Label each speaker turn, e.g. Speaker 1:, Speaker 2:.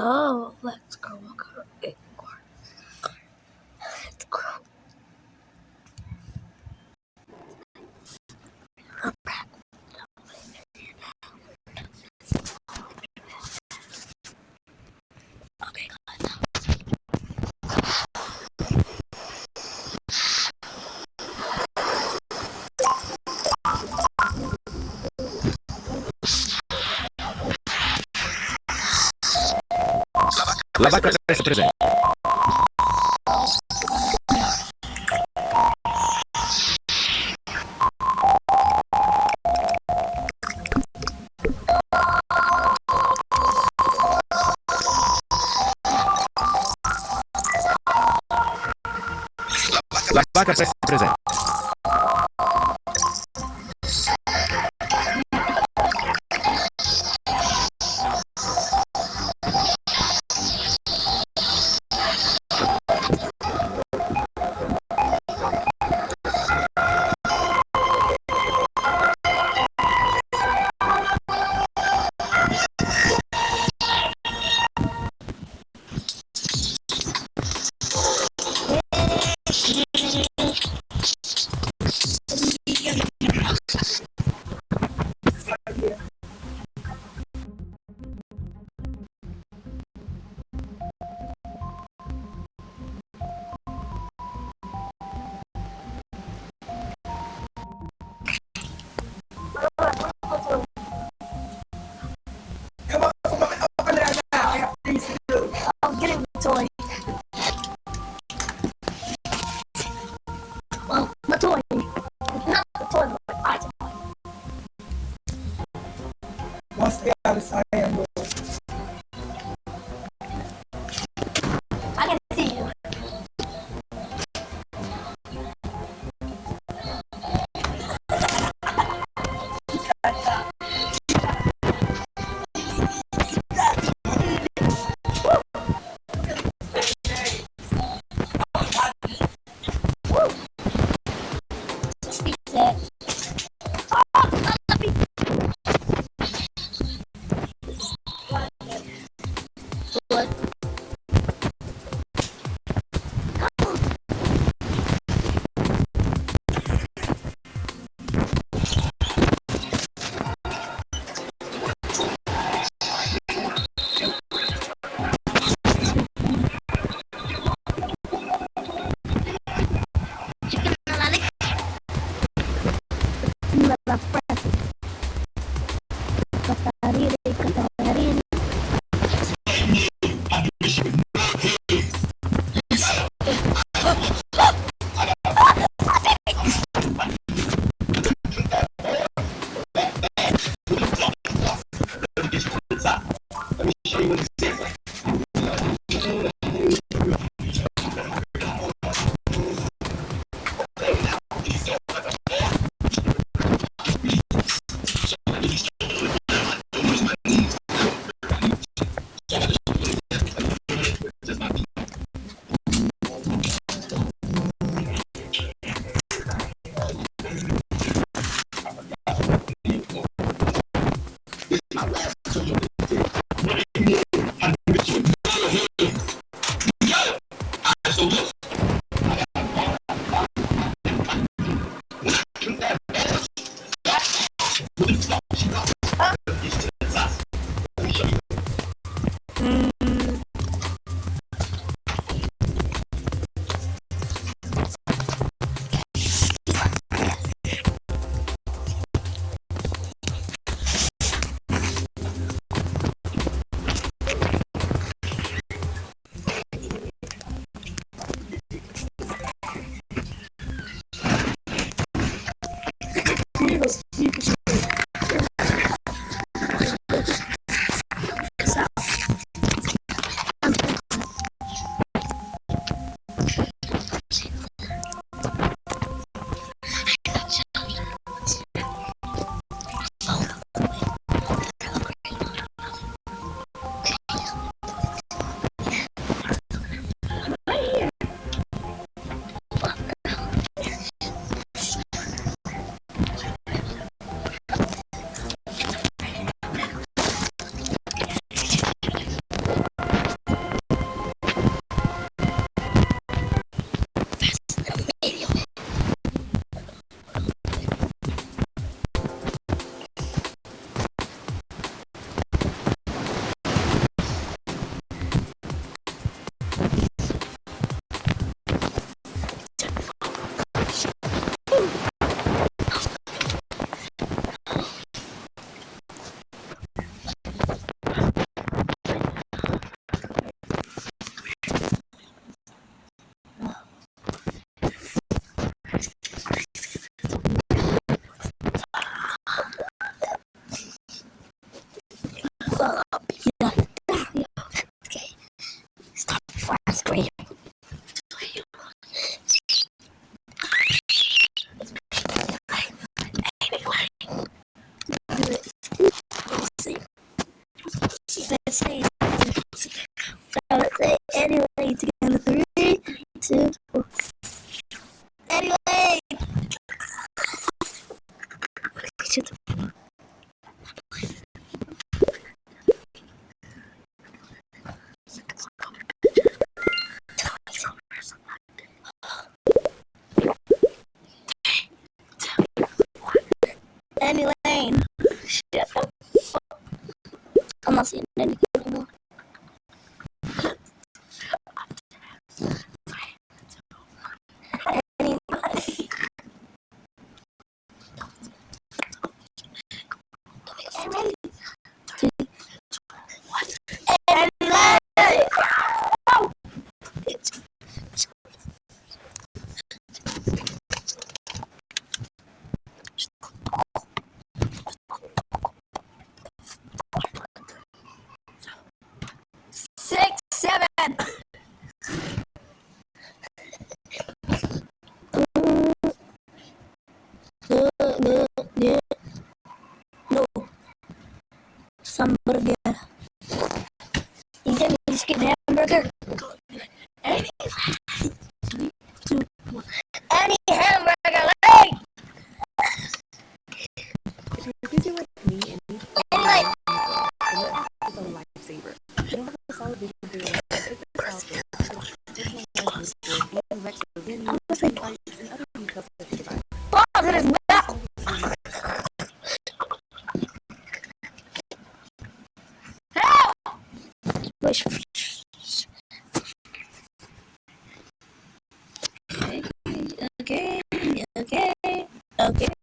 Speaker 1: Oh, let's go. Let's go. Okay.
Speaker 2: La vaca es presente. La vaca es presente.
Speaker 1: I'm getting the toy. Well, the toy. Not the toy, but my toy.
Speaker 3: Once they out of sight,
Speaker 1: I can see you. Speak that. What? La frase. Catarina, Catarina. scream. Let's say anyway together. 3, 2, 4. Anyway. Anyway. Shut up. I'm not seeing anything anymore. Six, 7. No. Hamburger. You get me just get an hamburger? Any hamburger, hey!
Speaker 4: If you do like me and me,
Speaker 1: Anyway.
Speaker 4: it's a lifesaver. You don't have a solid vision for your life. It's out there. Personalized mood board, being Rex or venue, and other details that you provide.
Speaker 1: Balls in his mouth! Help! Okay.